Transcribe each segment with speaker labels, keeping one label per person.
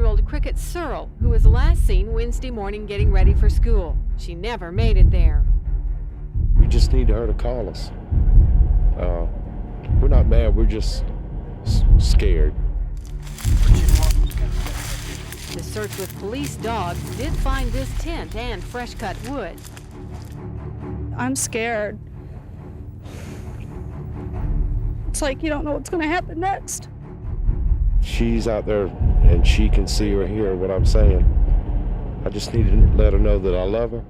Speaker 1: 13-year-old Crickette Surell, who was last seen Wednesday morning getting ready for school. She never made it there.
Speaker 2: We just need her to call us. We're not mad, we're just scared.
Speaker 1: The search with police dogs did find this tent and fresh-cut wood.
Speaker 3: I'm scared. It's like you don't know what's going to happen next.
Speaker 2: She's out there and she can see or hear what I'm saying. I just need to let her know that I love her.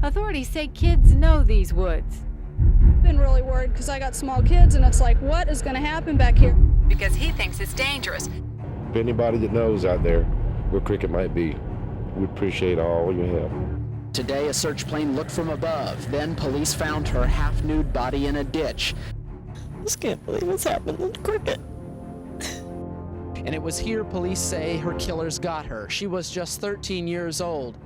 Speaker 1: Authorities say kids know these woods.
Speaker 3: I've been really worried because I got small kids and it's like, what is going to happen back here?
Speaker 1: Because he thinks it's dangerous.
Speaker 2: If anybody that knows out there where Crickette might be, we'd appreciate all your help.
Speaker 4: Today, a search plane looked from above. Then police found her half-nude body in a ditch.
Speaker 5: I just can't believe what's happened to Crickette.
Speaker 4: And it was here police say her killers got her. She was just 13 years old.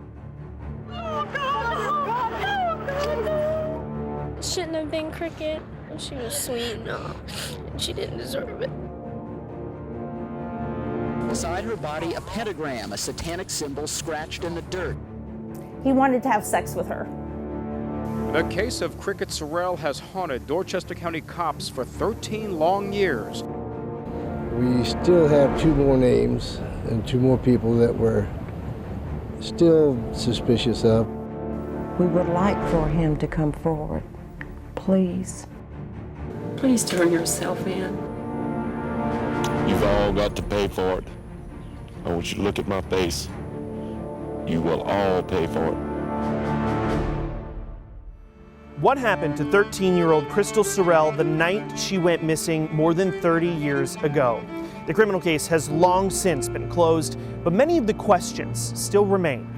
Speaker 5: Shouldn't have been Crickette. She was sweet and she didn't deserve it.
Speaker 4: Beside her body, a pentagram, a satanic symbol scratched in the dirt.
Speaker 6: He wanted to have sex with her.
Speaker 7: The case of Crickette Surell has haunted Dorchester County cops for 13 long years.
Speaker 8: We still have 2 more names and 2 more people that we're still suspicious of.
Speaker 9: We would like for him to come forward, please.
Speaker 10: Please turn yourself in.
Speaker 2: You've all got to pay for it. I want you to look at my face. You will all pay for it.
Speaker 11: What happened to 13-year-old Crystal Surell the night she went missing more than 30 years ago? The criminal case has long since been closed, but many of the questions still remain.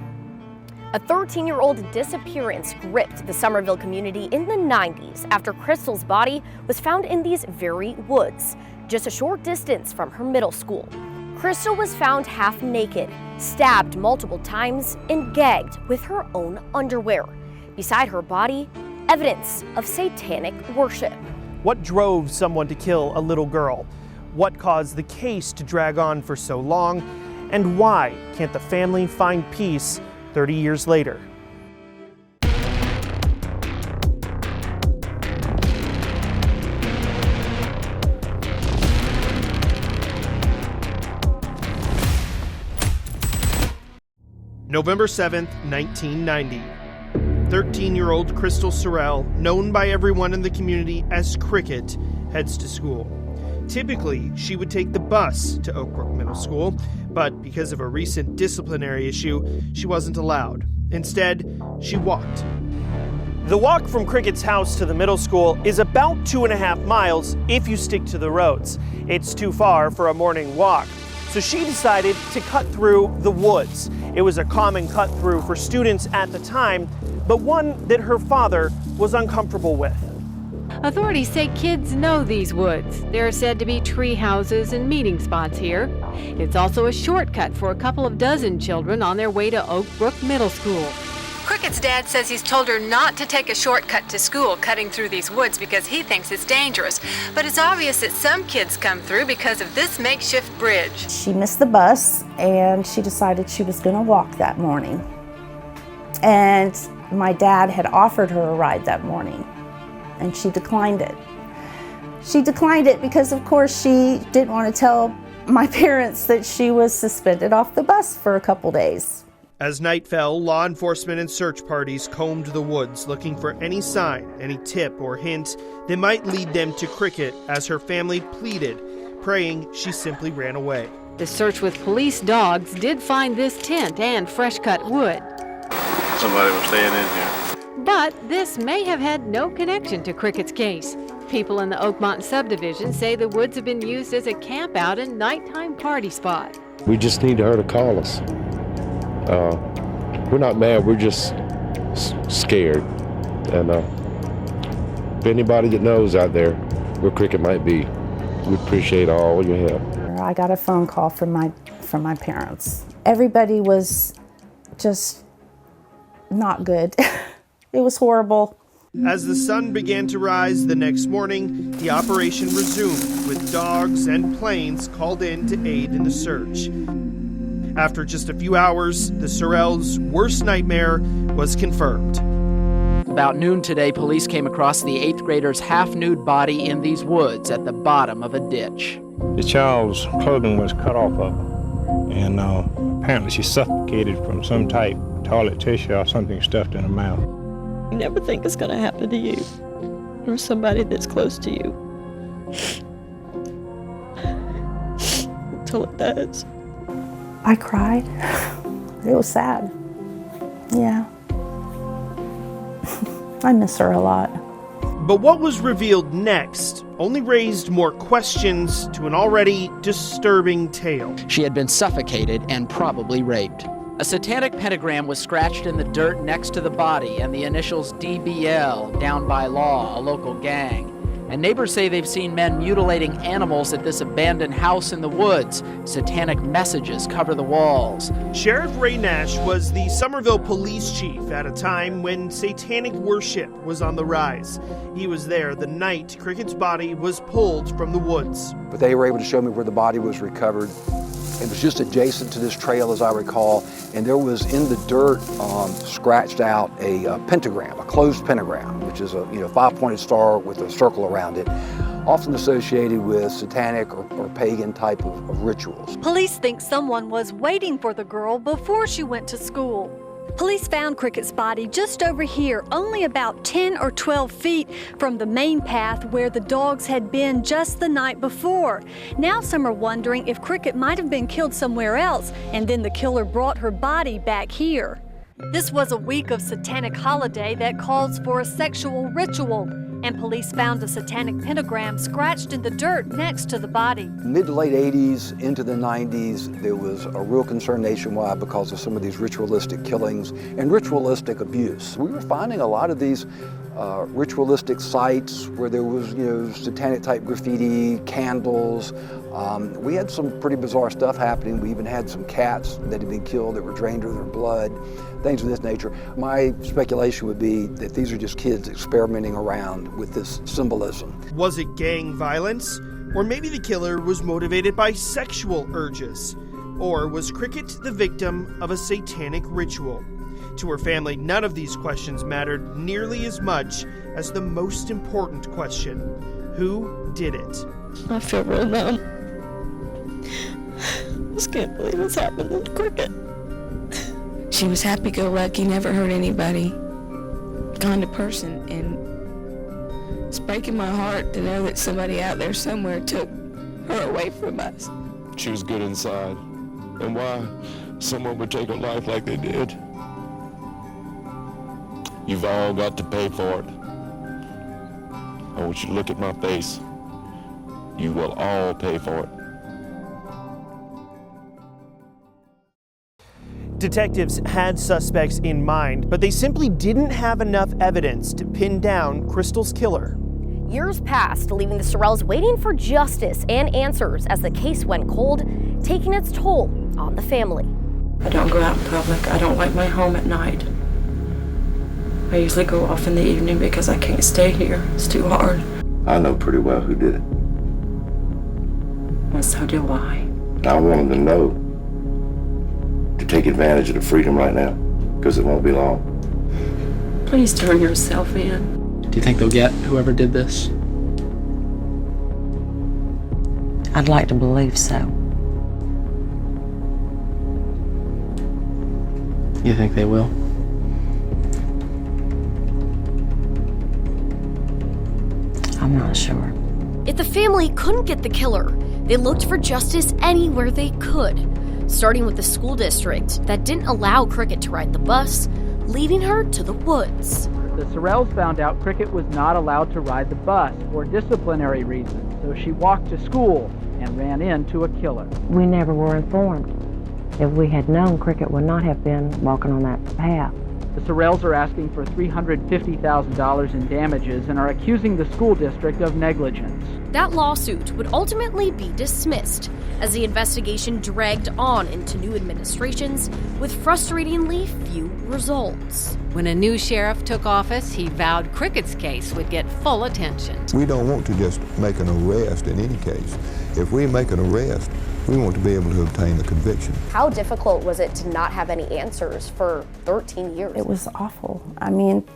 Speaker 12: A 13-year-old disappearance gripped the Somerville community in the 90s after Crystal's body was found in these very woods, just a short distance from her middle school. Crystal was found half naked, stabbed multiple times, and gagged with her own underwear. Beside her body, evidence of satanic worship.
Speaker 11: What drove someone to kill a little girl? What caused the case to drag on for so long? And why can't the family find peace 30 years later? November 7th, 1990. 13-year-old Crystal Surell, known by everyone in the community as Crickette, heads to school. Typically, she would take the bus to Oak Brook Middle School, but because of a recent disciplinary issue, she wasn't allowed. Instead, she walked. The walk from Crickette's house to the middle school is about 2.5 miles if you stick to the roads. It's too far for a morning walk, so she decided to cut through the woods. It was a common cut through for students at the time, but one that her father was uncomfortable with.
Speaker 1: Authorities say kids know these woods. There are said to be tree houses and meeting spots here. It's also a shortcut for a couple of dozen children on their way to Oak Brook Middle School.
Speaker 10: Crickette's dad says he's told her not to take a shortcut to school cutting through these woods because he thinks it's dangerous. But it's obvious that some kids come through because of this makeshift bridge.
Speaker 6: She missed the bus and she decided she was going to walk that morning. And my dad had offered her a ride that morning, and she declined it. She declined it because, of course, she didn't want to tell my parents that she was suspended off the bus for a couple days.
Speaker 11: As night fell, law enforcement and search parties combed the woods looking for any sign, any tip or hint that might lead them to Crickette as her family pleaded, praying she simply ran away.
Speaker 1: The search with police dogs did find this tent and fresh-cut wood.
Speaker 13: Somebody was staying in here.
Speaker 1: But this may have had no connection to Crickette's case. People in the Oakmont subdivision say the woods have been used as a camp-out and nighttime party spot.
Speaker 2: We just need her to call us. We're not mad, we're just scared. And if anybody that knows out there where Crickette might be, we'd appreciate all your help.
Speaker 6: I got a phone call from my parents. Everybody was just not good. It was horrible.
Speaker 11: As the sun began to rise the next morning, the operation resumed with dogs and planes called in to aid in the search. After just a few hours, the Surells' worst nightmare was confirmed.
Speaker 4: About noon today, police came across the 8th grader's half-nude body in these woods at the bottom of a ditch.
Speaker 14: The child's clothing was cut off of her, and apparently she suffocated from some type of toilet tissue or something stuffed in her mouth.
Speaker 15: You never think it's going to happen to you or somebody that's close to you until it does.
Speaker 6: I cried. It was sad. Yeah. I miss her a lot.
Speaker 11: But what was revealed next only raised more questions to an already disturbing tale.
Speaker 4: She had been suffocated and probably raped. A satanic pentagram was scratched in the dirt next to the body, and the initials DBL, Down by Law, a local gang. And neighbors say they've seen men mutilating animals at this abandoned house in the woods. Satanic messages cover the walls.
Speaker 11: Sheriff Ray Nash was the Somerville police chief at a time when satanic worship was on the rise. He was there the night Crickett's body was pulled from the woods.
Speaker 16: But they were able to show me where the body was recovered. It was just adjacent to this trail, as I recall, and there was in the dirt scratched out a pentagram, a closed pentagram, which is a 5-pointed star with a circle around it, often associated with satanic or pagan type of rituals.
Speaker 17: Police think someone was waiting for the girl before she went to school. Police found Crickett's body just over here, only about 10 or 12 feet from the main path where the dogs had been just the night before. Now some are wondering if Crickette might have been killed somewhere else, and then the killer brought her body back here. This was a week of satanic holiday that calls for a sexual ritual, and police found a satanic pentagram scratched in the dirt next to the body.
Speaker 16: Mid to late 80s into the 90s, there was a real concern nationwide because of some of these ritualistic killings and ritualistic abuse. We were finding a lot of these ritualistic sites where there was, satanic type graffiti, candles. We had some pretty bizarre stuff happening. We even had some cats that had been killed that were drained of their blood, things of this nature. My speculation would be that these are just kids experimenting around with this symbolism.
Speaker 11: Was it gang violence? Or maybe the killer was motivated by sexual urges? Or was Crickette the victim of a satanic ritual? To her family, none of these questions mattered nearly as much as the most important question: who did it?
Speaker 15: I feel real numb. I just can't believe what's happened to Crickette.
Speaker 18: She was happy-go-lucky, never hurt anybody, kind of person, and it's breaking my heart to know that somebody out there somewhere took her away from us.
Speaker 2: She was good inside, and why someone would take a life like they did. You've all got to pay for it. I want you to look at my face. You will all pay for it.
Speaker 11: Detectives had suspects in mind, but they simply didn't have enough evidence to pin down Crystal's killer.
Speaker 12: Years passed, leaving the Surells waiting for justice and answers as the case went cold, taking its toll on the family.
Speaker 18: I don't go out in public. I don't like my home at night. I usually go off in the evening because I can't stay here. It's too hard.
Speaker 2: I know pretty well who did it.
Speaker 18: And so do I.
Speaker 2: I want them to know to take advantage of the freedom right now, because it won't be long.
Speaker 18: Please turn yourself in.
Speaker 4: Do you think they'll get whoever did this?
Speaker 9: I'd like to believe so.
Speaker 4: You think they will?
Speaker 9: I'm not sure.
Speaker 12: If the family couldn't get the killer, they looked for justice anywhere they could, starting with the school district that didn't allow Crickette to ride the bus, leading her to the woods.
Speaker 4: The Surells found out Crickette was not allowed to ride the bus for disciplinary reasons, so she walked to school and ran into a killer.
Speaker 9: We never were informed. If we had known, Crickette would not have been walking on that path.
Speaker 4: The Surells are asking for $350,000 in damages and are accusing the school district of negligence.
Speaker 12: That lawsuit would ultimately be dismissed as the investigation dragged on into new administrations with frustratingly few results.
Speaker 1: When a new sheriff took office, he vowed Crickette's case would get full attention.
Speaker 19: We don't want to just make an arrest in any case. If we make an arrest, We want to be able to obtain the conviction.
Speaker 12: How difficult was it to not have any answers for 13 years?
Speaker 6: It was awful. I mean,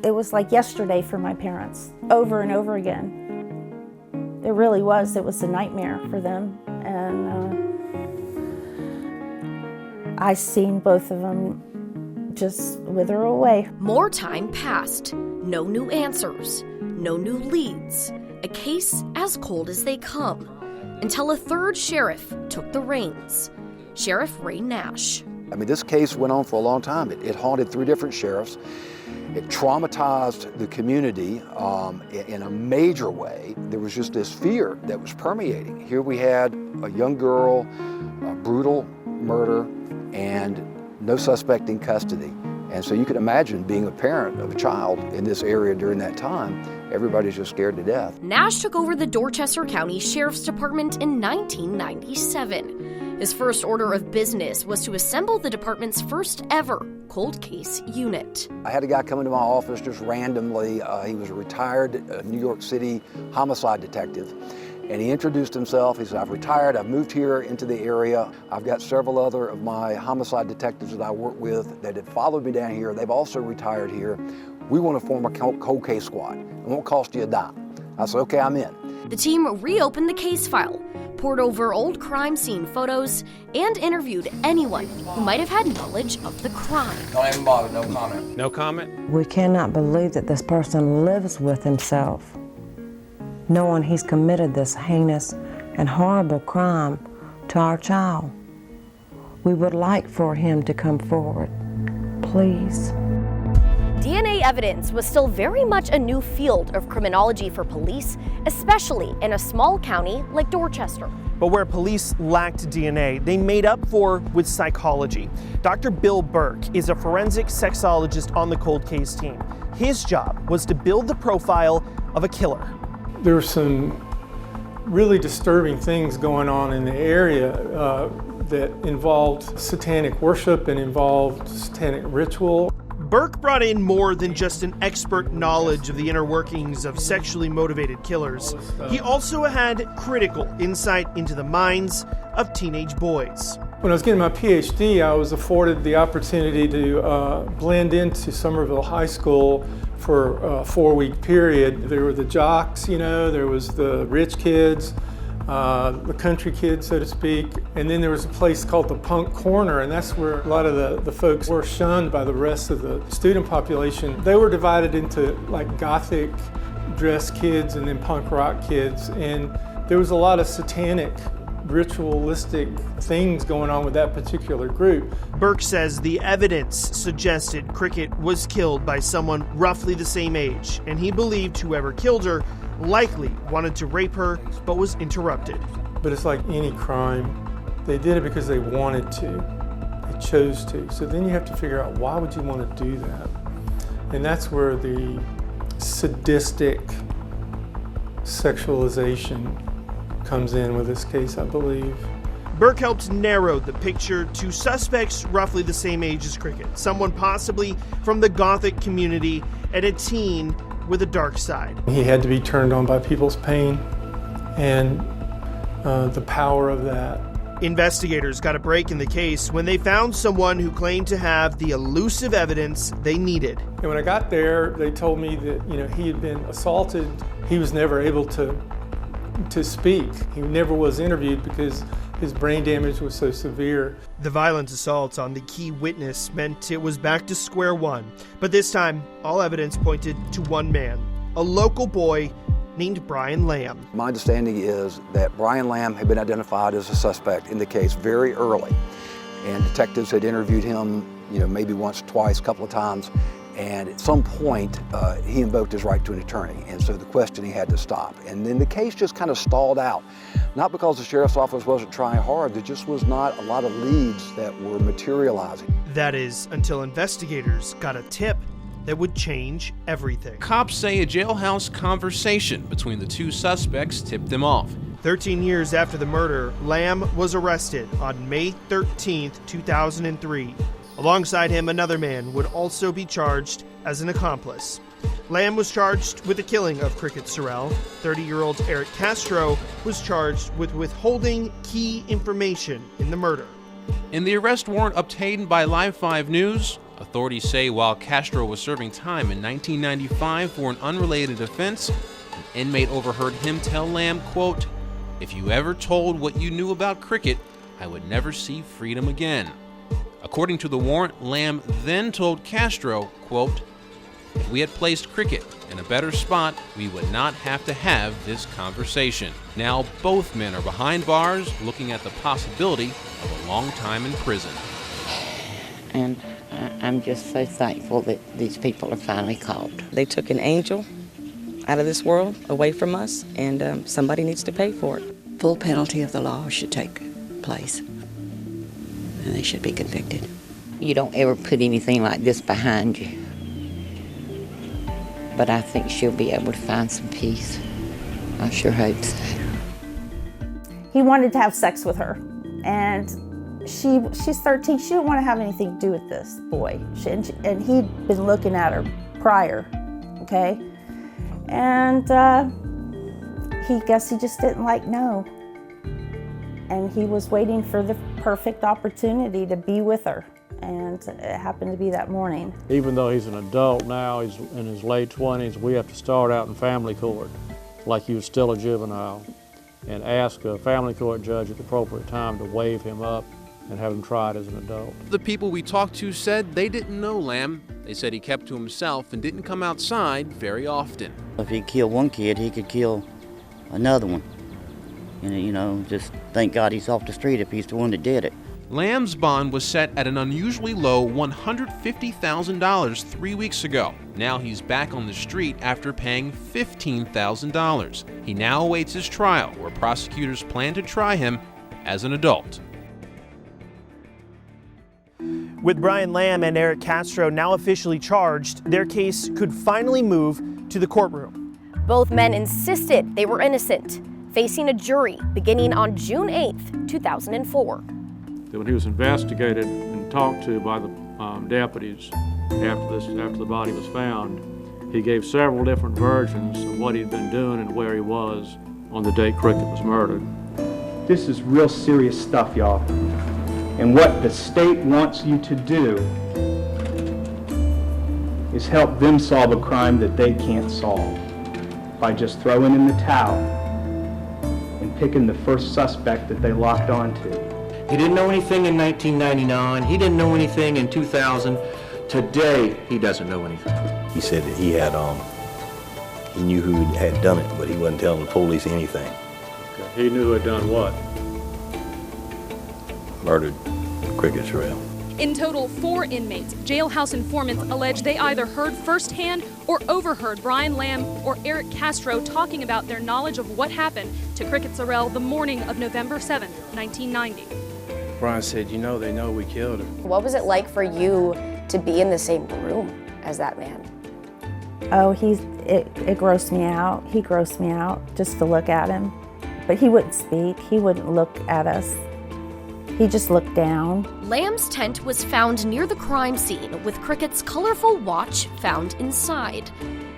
Speaker 6: it was like yesterday for my parents, over and over again. It really was. It was a nightmare for them. And I seen both of them just wither away.
Speaker 12: More time passed. No new answers. No new leads. A case as cold as they come. Until a third sheriff took the reins. Sheriff Ray Nash.
Speaker 16: I mean, this case went on for a long time. It haunted 3 different sheriffs. It traumatized the community in a major way. There was just this fear that was permeating. Here we had a young girl, a brutal murder, and no suspect in custody. And so you can imagine being a parent of a child in this area during that time. Everybody's just scared to death.
Speaker 12: Nash took over the Dorchester County Sheriff's Department in 1997. His first order of business was to assemble the department's first ever cold case unit.
Speaker 16: I had a guy come into my office just randomly. He was a retired New York City homicide detective. And he introduced himself. He said, I've retired, I've moved here into the area. I've got several other of my homicide detectives that I work with that have followed me down here. They've also retired here. We want to form a cold case squad. It won't cost you a dime. I said, okay, I'm in.
Speaker 12: The team reopened the case file, pored over old crime scene photos, and interviewed anyone who might have had knowledge of the crime.
Speaker 20: Don't even bother, no comment. No comment?
Speaker 9: We cannot believe that this person lives with himself, knowing he's committed this heinous and horrible crime to our child. We would like for him to come forward, please.
Speaker 12: DNA evidence was still very much a new field of criminology for police, especially in a small county like Dorchester.
Speaker 11: But where police lacked DNA, they made up for with psychology. Dr. Bill Burke is a forensic sexologist on the cold case team. His job was to build the profile of a killer.
Speaker 21: There were some really disturbing things going on in the area that involved satanic worship and involved satanic ritual.
Speaker 11: Burke brought in more than just an expert knowledge of the inner workings of sexually motivated killers. He also had critical insight into the minds of teenage boys.
Speaker 21: When I was getting my PhD, I was afforded the opportunity to blend into Somerville High School for a 4-week period. There were the jocks, you know, there was the rich kids, the country kids, so to speak, and then there was a place called the Punk Corner, and that's where a lot of the folks were shunned by the rest of the student population. They were divided into like gothic dressed kids and then punk rock kids, and there was a lot of satanic ritualistic things going on with that particular group.
Speaker 11: Burke says the evidence suggested Crickette was killed by someone roughly the same age, and he believed whoever killed her likely wanted to rape her, but was interrupted.
Speaker 21: But it's like any crime. They did it because they wanted to. They chose to. So then you have to figure out, why would you want to do that? And that's where the sadistic sexualization comes in with this case, I believe.
Speaker 11: Burke helped narrow the picture to suspects roughly the same age as Crickette, someone possibly from the Gothic community and a teen with a dark side.
Speaker 21: He had to be turned on by people's pain and the power of that.
Speaker 11: Investigators got a break in the case when they found someone who claimed to have the elusive evidence they needed.
Speaker 21: And when I got there, they told me that, you know, he had been assaulted. He was never able to speak. He never was interviewed because his brain damage was so severe.
Speaker 11: The violent assault on the key witness meant it was back to square one. But this time, all evidence pointed to one man, a local boy named Brian Lamb.
Speaker 16: My understanding is that Brian Lamb had been identified as a suspect in the case very early. And detectives had interviewed him, you know, maybe once, twice, a couple of times. And at some point, he invoked his right to an attorney, and so the questioning had to stop. And then the case just kind of stalled out. Not because the sheriff's office wasn't trying hard, there just was not a lot of leads that were materializing.
Speaker 11: That is, until investigators got a tip that would change everything.
Speaker 22: Cops say a jailhouse conversation between the two suspects tipped them off.
Speaker 11: 13 years after the murder, Lamb was arrested on May 13th, 2003. Alongside him, another man would also be charged as an accomplice. Lamb was charged with the killing of Crickette Surell. 30-year-old Eric Castro was charged with withholding key information in the murder.
Speaker 22: In the arrest warrant obtained by Live 5 News, authorities say while Castro was serving time in 1995 for an unrelated offense, an inmate overheard him tell Lamb, quote, "If you ever told what you knew about Crickette, I would never see freedom again." According to the warrant, Lamb then told Castro, quote, "If we had placed Crickette in a better spot, we would not have to have this conversation." Now both men are behind bars, looking at the possibility of a long time in prison.
Speaker 3: And I'm just so thankful that these people are finally caught. They took an angel out of this world, away from us, and somebody needs to pay for it.
Speaker 5: Full penalty of the law should take place, and they should be convicted.
Speaker 3: You don't ever put anything like this behind you. But I think she'll be able to find some peace. I sure hope so.
Speaker 6: He wanted to have sex with her, and she's 13. She didn't want to have anything to do with this boy, and he'd been looking at her prior, okay? And he just didn't like no. And he was waiting for the perfect opportunity to be with her, and it happened to be that morning.
Speaker 23: Even though he's an adult now, he's in his late 20s, we have to start out in family court like he was still a juvenile and ask a family court judge at the appropriate time to waive him up and have him tried as an adult.
Speaker 22: The people we talked to said they didn't know Lamb. They said he kept to himself and didn't come outside very often.
Speaker 24: If he killed one kid, he could kill another one. And, just thank God he's off the street if he's the one that did it.
Speaker 22: Lamb's bond was set at an unusually low $150,000 3 weeks ago. Now he's back on the street after paying $15,000. He now awaits his trial, where prosecutors plan to try him as an adult.
Speaker 11: With Brian Lamb and Eric Castro now officially charged, their case could finally move to the courtroom.
Speaker 12: Both men insisted they were innocent, facing a jury beginning on June 8th, 2004.
Speaker 23: When he was investigated and talked to by the deputies after the body was found, he gave several different versions of what he'd been doing and where he was on the date Crickette was murdered.
Speaker 25: This is real serious stuff, y'all. And what the state wants you to do is help them solve a crime that they can't solve by just throwing in the towel and picking the first suspect that they locked onto.
Speaker 26: He didn't know anything in 1999. He didn't know anything in 2000. Today, he doesn't know anything.
Speaker 27: He said that he knew who had done it, but he wasn't telling the police anything.
Speaker 23: Okay. He knew who had done what?
Speaker 27: Murdered Crickette Surell.
Speaker 28: In total, 4 inmates, jailhouse informants, allege they either heard firsthand or overheard Brian Lamb or Eric Castro talking about their knowledge of what happened to Crickette Surell the morning of November 7th, 1990.
Speaker 29: Brian said, they know we killed her.
Speaker 12: What was it like for you to be in the same room as that man?
Speaker 6: Oh, it grossed me out. He grossed me out just to look at him. But he wouldn't speak. He wouldn't look at us. He just looked down.
Speaker 12: Lamb's tent was found near the crime scene with Crickette's colorful watch found inside.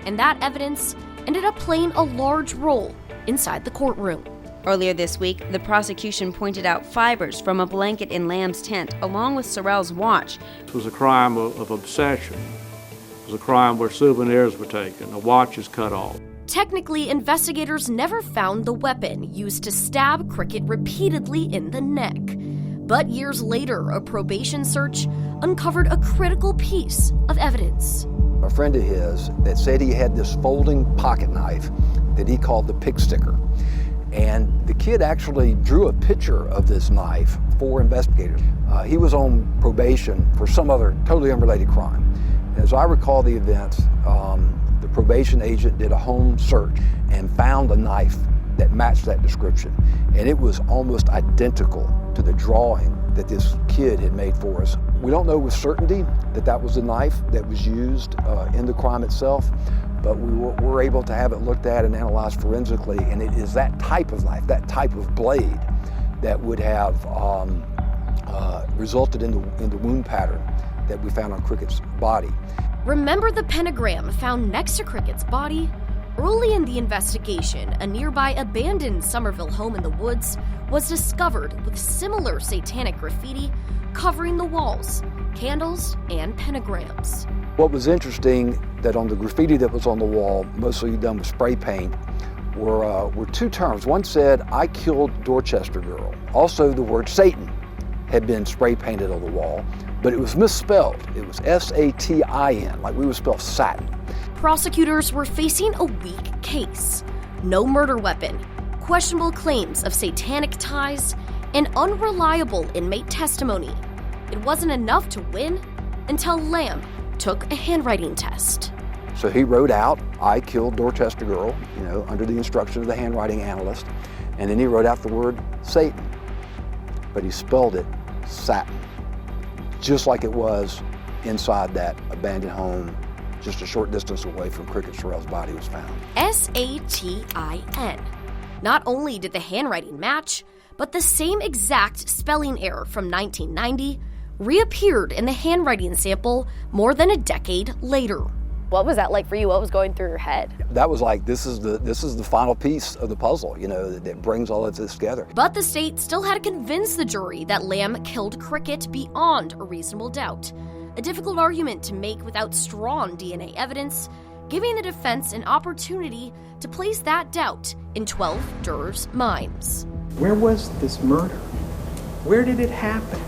Speaker 12: And that evidence ended up playing a large role inside the courtroom.
Speaker 30: Earlier this week, the prosecution pointed out fibers from a blanket in Lamb's tent, along with Surell's watch.
Speaker 23: It was a crime of obsession. It was a crime where souvenirs were taken, a watch is cut off.
Speaker 12: Technically, investigators never found the weapon used to stab Crickette repeatedly in the neck. But years later, a probation search uncovered a critical piece of evidence.
Speaker 16: A friend of his that said he had this folding pocket knife that he called the pig sticker. And the kid actually drew a picture of this knife for investigators. He was on probation for some other totally unrelated crime. As I recall the events, the probation agent did a home search and found a knife that matched that description. And it was almost identical to the drawing that this kid had made for us. We don't know with certainty that that was the knife that was used in the crime itself, but we were able to have it looked at and analyzed forensically, and it is that type of knife, that type of blade, that would have resulted in the wound pattern that we found on Crickette's body.
Speaker 12: Remember the pentagram found next to Crickette's body? Early in the investigation, a nearby abandoned Somerville home in the woods was discovered with similar satanic graffiti covering the walls, candles, and pentagrams.
Speaker 16: What was interesting, that on the graffiti that was on the wall, mostly done with spray paint, were two terms. One said, "I killed Dorchester Girl." Also, the word Satan had been spray painted on the wall, but it was misspelled. It was S-A-T-I-N, like we would spell satin.
Speaker 12: Prosecutors were facing a weak case. No murder weapon, questionable claims of satanic ties, and unreliable inmate testimony. It wasn't enough to win until Lamb took a handwriting test.
Speaker 16: So he wrote out, "I killed Dorchester Girl," under the instruction of the handwriting analyst, and then he wrote out the word Satan, but he spelled it satin, just like it was inside that abandoned home just a short distance away from Crickette Surell's body was found.
Speaker 12: S-A-T-I-N. Not only did the handwriting match, but the same exact spelling error from 1990 reappeared in the handwriting sample more than a decade later. What was that like for you? What was going through your head?
Speaker 16: That was like, this is the final piece of the puzzle, that brings all of this together.
Speaker 12: But the state still had to convince the jury that Lamb killed Crickette beyond a reasonable doubt. A difficult argument to make without strong DNA evidence, giving the defense an opportunity to place that doubt in 12 jurors' minds.
Speaker 2: Where was this murder? Where did it happen?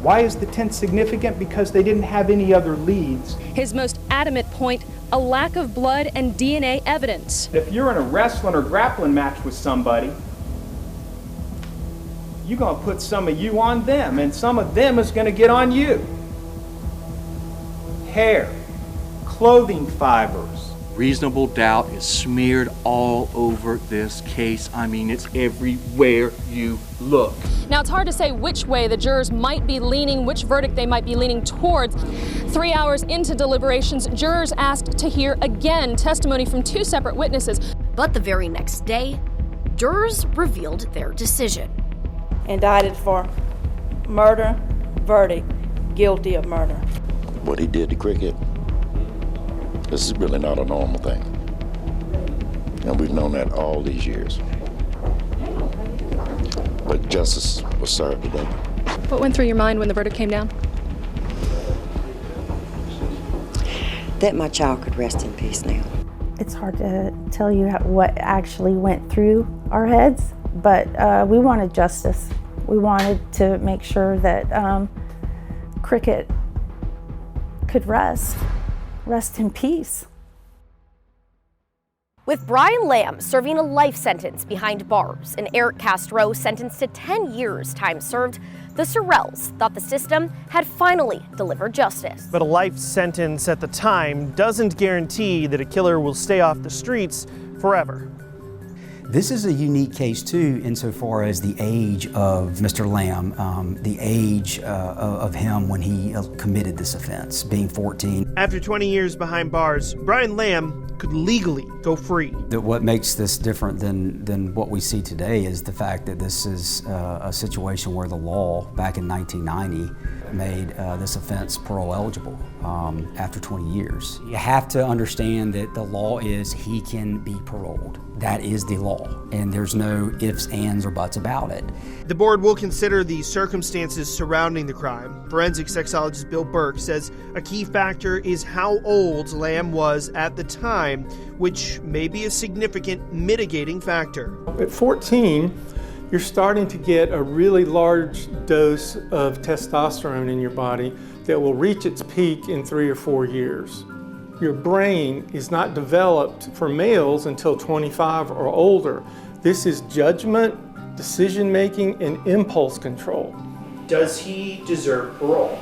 Speaker 2: Why is the tent significant? Because they didn't have any other leads.
Speaker 28: His most adamant point, a lack of blood and DNA evidence.
Speaker 2: If you're in a wrestling or grappling match with somebody, you're going to put some of you on them, and some of them is going to get on you. Hair, clothing fibers.
Speaker 26: Reasonable doubt is smeared all over this case. I mean, it's everywhere you look.
Speaker 28: Now, it's hard to say which way the jurors might be leaning, which verdict they might be leaning towards. 3 hours into deliberations, jurors asked to hear again testimony from two separate witnesses.
Speaker 12: But the very next day, jurors revealed their decision.
Speaker 4: Indicted for murder, verdict, guilty of murder.
Speaker 27: What he did to Crickette, this is really not a normal thing. And we've known that all these years. But justice was served today.
Speaker 28: What went through your mind when the verdict came down?
Speaker 5: That my child could rest in peace now.
Speaker 6: It's hard to tell you what actually went through our heads, but we wanted justice. We wanted to make sure that Crickette could rest in peace.
Speaker 12: With Brian Lamb serving a life sentence behind bars and Eric Castro sentenced to 10 years time served, the Surells thought the system had finally delivered justice.
Speaker 11: But a life sentence at the time doesn't guarantee that a killer will stay off the streets forever.
Speaker 7: This is a unique case too, insofar as the age of Mr. Lamb, the age of him when he committed this offense, being 14.
Speaker 11: After 20 years behind bars, Brian Lamb could legally go free.
Speaker 7: What makes this different than what we see today is the fact that this is a situation where the law, back in 1990, made this offense parole eligible after 20 years. You have to understand that the law is he can be paroled. That is the law, and there's no ifs, ands, or buts about it.
Speaker 11: The board will consider the circumstances surrounding the crime. Forensic sexologist Bill Burke says a key factor is how old Lamb was at the time, which may be a significant mitigating factor.
Speaker 21: At 14, you're starting to get a really large dose of testosterone in your body that will reach its peak in 3 or 4 years. Your brain is not developed for males until 25 or older. This is judgment, decision-making, and impulse control.
Speaker 11: Does he deserve parole?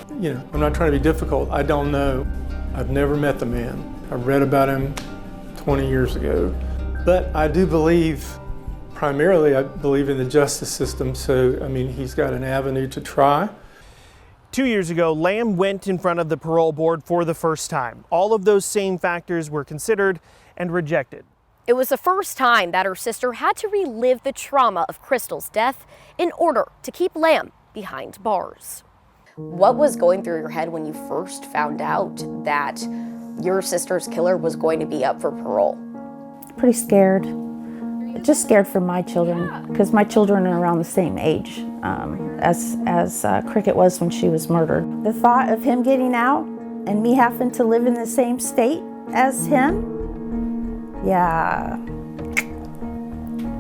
Speaker 21: I'm not trying to be difficult. I don't know. I've never met the man. I read about him 20 years ago. But I do believe, primarily I believe in the justice system, so he's got an avenue to try.
Speaker 11: 2 years ago, Lamb went in front of the parole board for the first time. All of those same factors were considered and rejected.
Speaker 12: It was the first time that her sister had to relive the trauma of Crystal's death in order to keep Lamb behind bars. What was going through your head when you first found out that your sister's killer was going to be up for parole?
Speaker 6: Pretty scared. Just scared for my children, because my children are around the same age as Crickette was when she was murdered. The thought of him getting out and me having to live in the same state as him, yeah,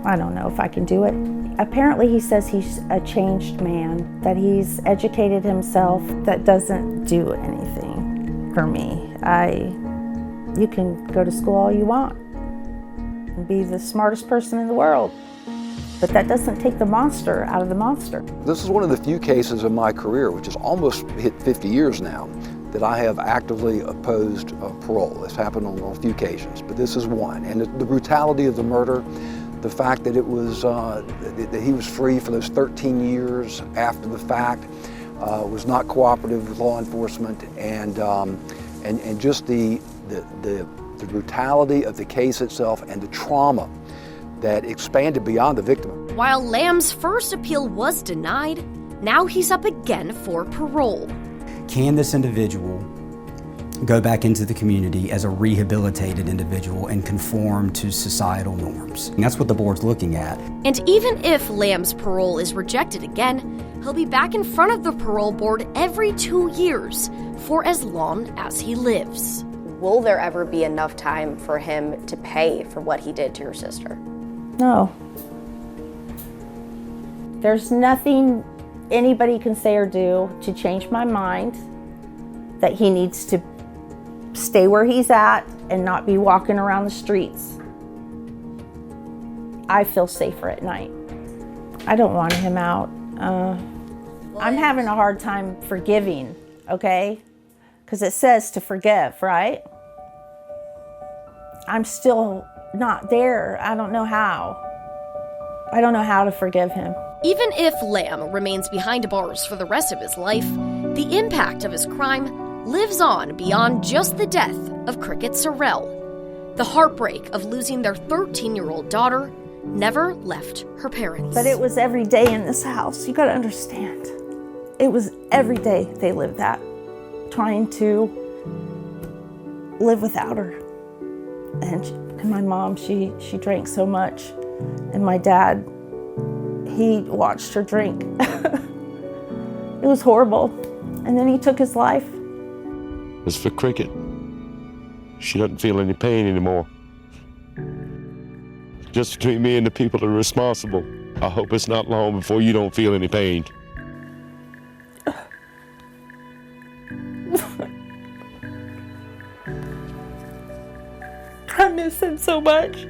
Speaker 6: I don't know if I can do it. Apparently he says he's a changed man, that he's educated himself. That doesn't do anything for me. You can go to school all you want and be the smartest person in the world, but that doesn't take the monster out of the monster.
Speaker 16: This is one of the few cases in my career, which has almost hit 50 years now, that I have actively opposed parole. It's happened on a few occasions, but this is one. And the brutality of the murder, the fact that it was that he was free for those 13 years after the fact, was not cooperative with law enforcement, and just the brutality of the case itself and the trauma that expanded beyond the victim.
Speaker 12: While Lamb's first appeal was denied, now he's up again for parole.
Speaker 7: Can this individual go back into the community as a rehabilitated individual and conform to societal norms? And that's what the board's looking at.
Speaker 12: And even if Lamb's parole is rejected again, he'll be back in front of the parole board every 2 years for as long as he lives. Will there ever be enough time for him to pay for what he did to your sister?
Speaker 6: No. There's nothing anybody can say or do to change my mind that he needs to stay where he's at and not be walking around the streets. I feel safer at night. I don't want him out. I'm having a hard time forgiving, okay? Because it says to forgive, right? I'm still not there. I don't know how. I don't know how to forgive him.
Speaker 12: Even if Lamb remains behind bars for the rest of his life, the impact of his crime lives on beyond just the death of Crickette Surell. The heartbreak of losing their 13-year-old daughter never left her parents.
Speaker 6: But it was every day in this house. You gotta understand. It was every day they lived that, trying to live without her. And my mom, she drank so much. And my dad, he watched her drink. It was horrible. And then he took his life.
Speaker 1: As for Crickette, she doesn't feel any pain anymore. Just between me and the people that are responsible, I hope it's not long before you don't feel any pain.
Speaker 6: I miss him so much.